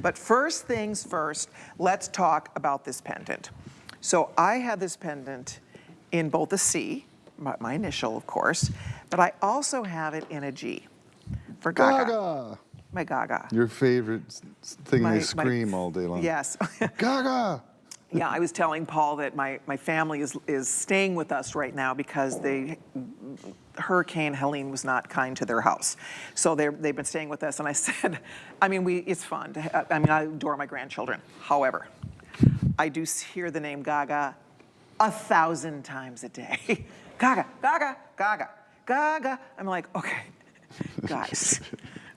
But first things first, let's talk about this pendant. So I have this pendant in both a C, my initial, of course, but I also have it in a G for Gaga. Gaga! My Gaga. Your favorite thing they scream all day long. Yes. Gaga! Yeah, I was telling Paul that my family is staying with us right now because Hurricane Helene was not kind to their house. So they've been staying with us, and I said, I mean, it's fun. I adore my grandchildren. However, I do hear the name Gaga 1,000 times a day. Gaga, Gaga, Gaga, Gaga. I'm like, okay, guys.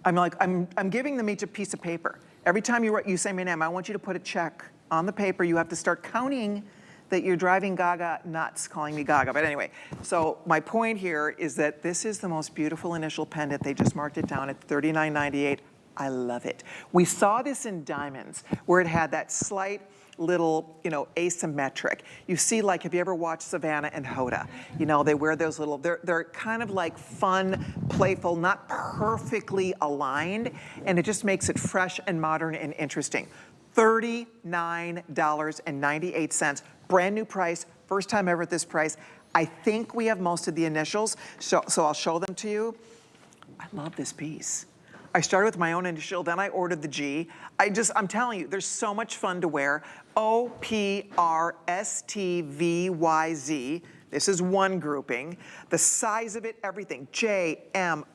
I'm giving them each a piece of paper. Every time you say my name, I want you to put a check on the paper. You have to start counting that you're driving Gaga nuts calling me Gaga. But anyway, so my point here is that this is the most beautiful initial pendant. They just marked it down at $39.98. I love it. We saw this in diamonds where it had that slight little, asymmetric. You see, like, have you ever watched Savannah and Hoda? They wear those little, they're kind of like fun, playful, not perfectly aligned, and it just makes it fresh and modern and interesting. $39.98, brand new price, first time ever at this price. I think we have most of the initials, so I'll show them to you. I love this piece. I started with my own initial, then I ordered the G. I'm telling you, there's so much fun to wear. OPRSTVYZ. This is one grouping. The size of it, everything. JMIKLN.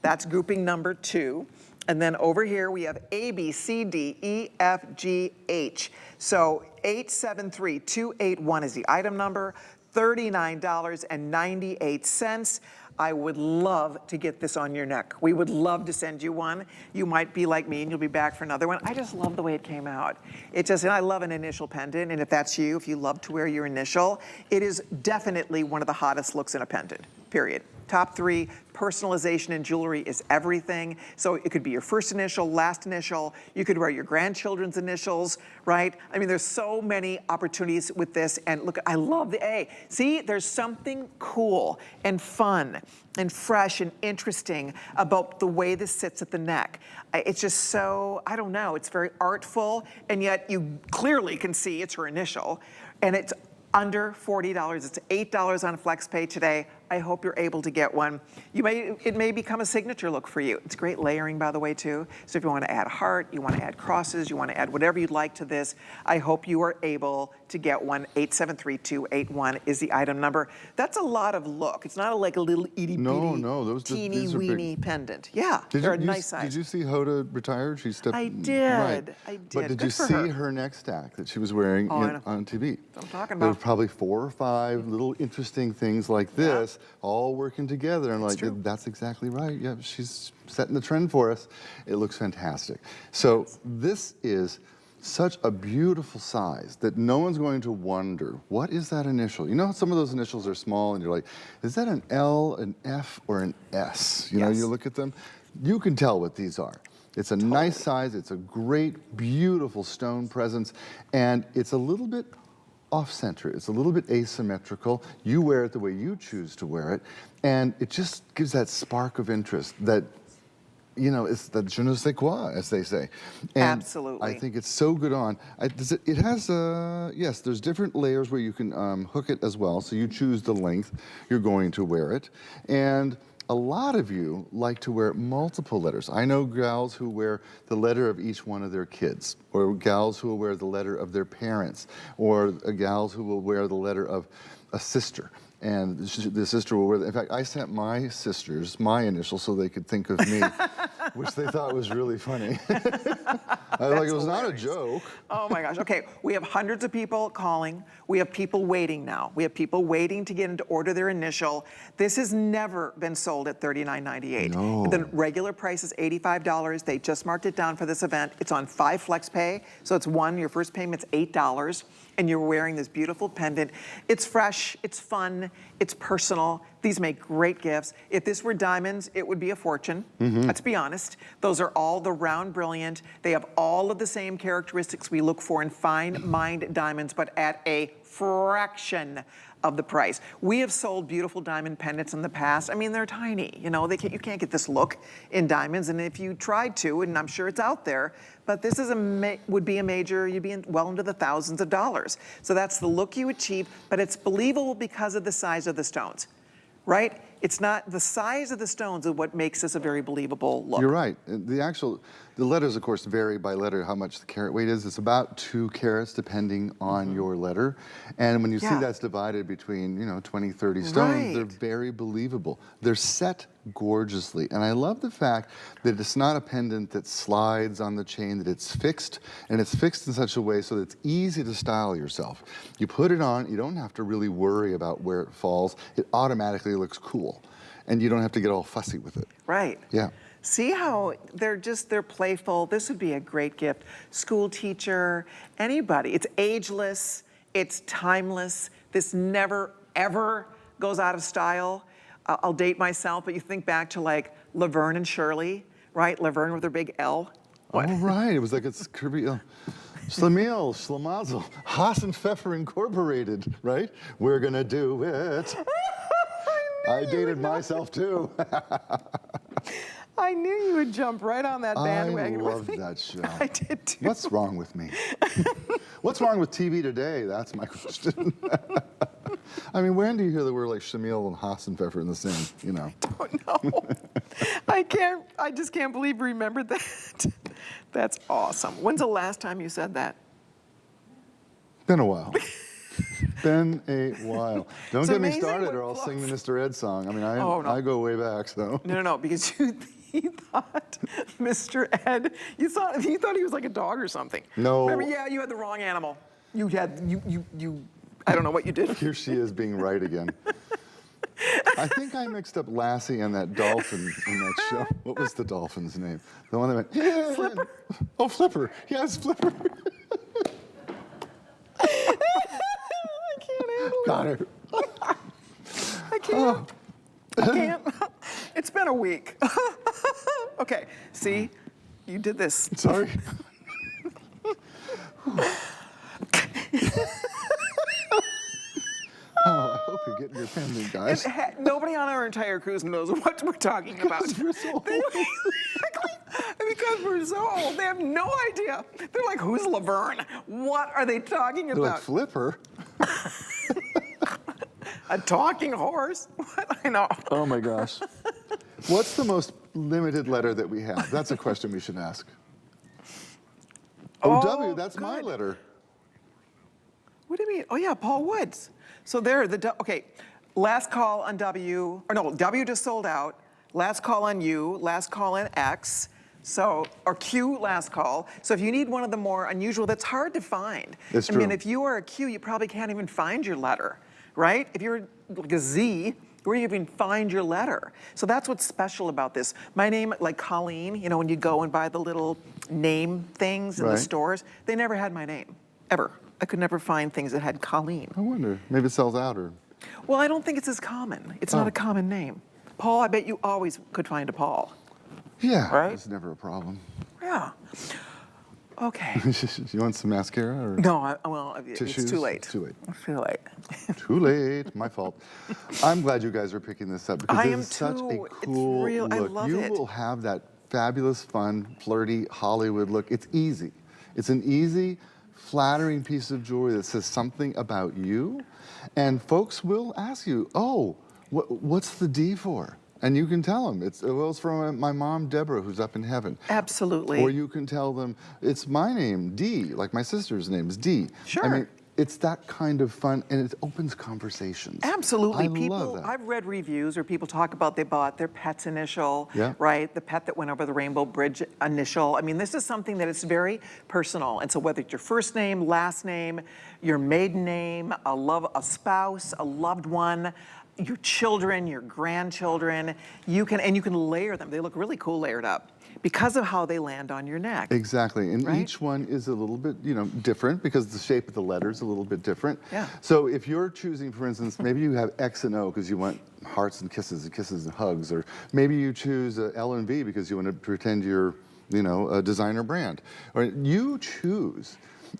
That's grouping number 2. And then over here we have ABCDEFGH. So 873281 is the item number, $39.98. I would love to get this on your neck. We would love to send you one. You might be like me and you'll be back for another one. I just love the way it came out. And I love an initial pendant, and if that's you, if you love to wear your initial, it is definitely one of the hottest looks in a pendant, period. Top 3, personalization in jewelry is everything. So it could be your first initial, last initial. You could wear your grandchildren's initials, right? I mean, there's so many opportunities with this. And look, I love the A. See, there's something cool and fun and fresh and interesting about the way this sits at the neck. It's just so, I don't know, it's very artful, and yet you clearly can see it's her initial, and it's under $40. It's $8 on FlexPay today. I hope you're able to get one. It may become a signature look for you. It's great layering, by the way, too. So if you want to add a heart, you want to add crosses, you want to add whatever you'd like to this, I hope you are able to get one. 873281 is the item number. That's a lot of look. It's not like a little itty bitty, teeny weeny pendant. Yeah, they're a nice size. Did you see Hoda retired? She stepped. I did. Right. I did. But did you see her neck stack that she was wearing on TV? I'm talking about. There were probably 4 or 5 little interesting things like this, all working together, and like that's exactly right. Yeah, she's setting the trend for us. It looks fantastic. So this is such a beautiful size that no one's going to wonder, what is that initial? You know, some of those initials are small and you're like, is that an L, an F, or an S? You know, you look at them, you can tell what these are. It's a nice size, it's a great, beautiful stone presence, and it's a little bit off-center. It's a little bit asymmetrical. You wear it the way you choose to wear it, and it just gives that spark of interest that, it's the je ne sais quoi, as they say. And absolutely. I think it's so good on. It has, yes, there's different layers where you can hook it as well, so you choose the length you're going to wear it. And a lot of you like to wear multiple letters. I know gals who wear the letter of each one of their kids, or gals who will wear the letter of their parents, or gals who will wear the letter of a sister. And the sister will wear, in fact, I sent my sisters my initials so they could think of me, which they thought was really funny. I was like, it was not a joke. Oh my gosh. Okay, we have hundreds of people calling. We have people waiting now. We have people waiting to get into order their initial. This has never been sold at $39.98. No. The regular price is $85. They just marked it down for this event. It's on 5 FlexPay, so it's your first payment's $8, and you're wearing this beautiful pendant. It's fresh, it's fun, it's personal. These make great gifts. If this were diamonds, it would be a fortune. Let's be honest. Those are all the round brilliant. They have all of the same characteristics we look for in fine mined diamonds, but at a fraction of the price. We have sold beautiful diamond pendants in the past. I mean, they're tiny, you know, you can't get this look in diamonds, and if you tried to, and I'm sure it's out there, but this is would be a major, you'd be well into the thousands of dollars. So that's the look you achieve, but it's believable because of the size of the stones, right? It's not, the size of the stones is what makes this a very believable look. You're right. The letters, of course, vary by letter how much the carat weight is. It's about 2 carats depending on your letter. And when you see that's divided between, 20, 30 stones, they're very believable. They're set gorgeously. And I love the fact that it's not a pendant that slides on the chain, that it's fixed, and it's fixed in such a way so that it's easy to style yourself. You put it on, you don't have to really worry about where it falls. It automatically looks cool. And you don't have to get all fussy with it. Right. Yeah. See how they're playful. This would be a great gift. School teacher, anybody. It's ageless, it's timeless. This never, ever goes out of style. I'll date myself, but you think back to like Laverne and Shirley, right? Laverne with her big L. What? Oh, right. It was like it's Kirby. Schlemiel, Schlemazel, Haas and Pfeffer Incorporated, right? We're gonna do it. I dated myself too. I knew you would jump right on that bandwagon. I loved that show. I did too. What's wrong with me? What's wrong with TV today? That's my question. I mean, when do you hear the word like Schlemiel and Haas and Pfeffer in the same, I don't know. I just can't believe you remembered that. That's awesome. When's the last time you said that? Been a while. Been a while. Don't It's get me amazing started what or I'll sing the Mr. Ed song. I mean, Oh, no. I go way back, so. No, because you thought Mr. Ed, you thought he was like a dog or something. No. Remember, yeah, you had the wrong animal. You I don't know what you did. Here she is being right again. I think I mixed up Lassie and that dolphin in that show. What was the dolphin's name? The one that went, yeah. Flipper. Oh, Flipper. Yes, Flipper. I can't handle it. Got her. I can't. I can't. It's been a week. Okay, see, you did this. Sorry. Oh, I hope you're getting your pendant, guys. Nobody on our entire cruise knows what we're talking about. We're so old. Because we're so old, they have no idea. They're like, who's Laverne? What are they talking They're about? like, Flipper? A talking horse? What? I know. Oh my gosh. What's the most limited letter that we have? That's a question we should ask. Oh, W, that's my good. letter. What do you mean? Oh yeah, Paul Woods. So there, okay, last call on W, or no, W just sold out. Last call on U, last call on X. So, or Q, last call. So if you need one of the more unusual, that's hard to find. It's I mean, true. if you are a Q, you probably can't even find your letter, right? If you're like a Z, where do you even find your letter? So that's what's special about this. My name, like Colleen, when you go and buy the little name things in the Right. stores, they never had my name, ever. I could never find things that had Colleen. I wonder. Maybe it sells out or. Well, I don't think it's as common. It's not a common name. Paul, I bet you always could find a Paul. Yeah. Right? It's never a problem. Yeah. Okay. You want some mascara or? No, it's Tissues? too late. Too late. It's too late. Too late. My fault. I'm glad you guys are picking this up because I it am is such a too. It's cool real. look. I love you it. will have that fabulous, fun, flirty Hollywood look. It's easy. It's an easy, flattering piece of jewelry that says something about you, and folks will ask you, "Oh, what's the D for?" And you can tell them, it's from my mom, Deborah, who's up in heaven. Absolutely. Or you can tell them, it's my name, D, like my sister's name is D. Sure. I mean, it's that kind of fun, and it opens conversations. Absolutely. I love that. I've read reviews where people talk about they bought their pet's initial, right? The pet that went over the Rainbow Bridge initial. I mean, this is something that is very personal. And so whether it's your first name, last name, your maiden name, a spouse, a loved one, your children, your grandchildren, you can layer them. They look really cool layered up because of how they land on your neck. Exactly, and right? each one is a little bit, different because the shape of the letter is a little bit different. Yeah. So if you're choosing, for instance, maybe you have X and O because you want hearts and kisses and hugs, or maybe you choose L and V because you want to pretend you're you know, a designer brand. Or you choose.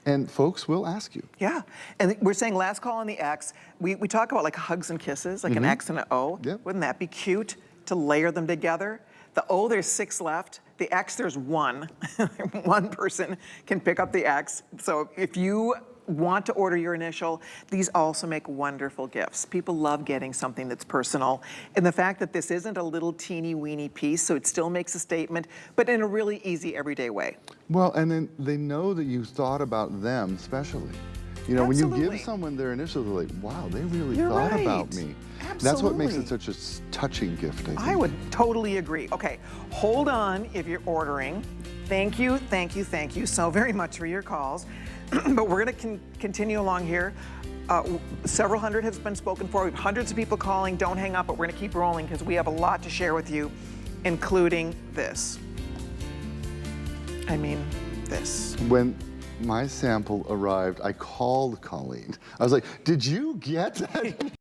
And folks will ask you. Yeah, and we're saying last call on the X. We talk about like hugs and kisses, like an X and an O. Yep. Wouldn't that be cute to layer them together? The O, there's 6 left. The X, there's 1. One person can pick up the X. So if you want to order your initial, these also make wonderful gifts. People love getting something that's personal. And the fact that this isn't a little teeny weeny piece, so it still makes a statement, but in a really easy everyday way. Well, and then they know that you thought about them specially. You know, when you give someone their initials, they're like, wow, they really thought about me. Absolutely. That's what makes it such a touching gift, I think. I would totally agree. Okay, hold on if you're ordering. Thank you, thank you, thank you so very much for your calls. But we're gonna continue along here. Several hundred has been spoken for. We have hundreds of people calling. Don't hang up, but we're gonna keep rolling because we have a lot to share with you, including this. I mean, this. When my sample arrived, I called Colleen. I was like, did you get that?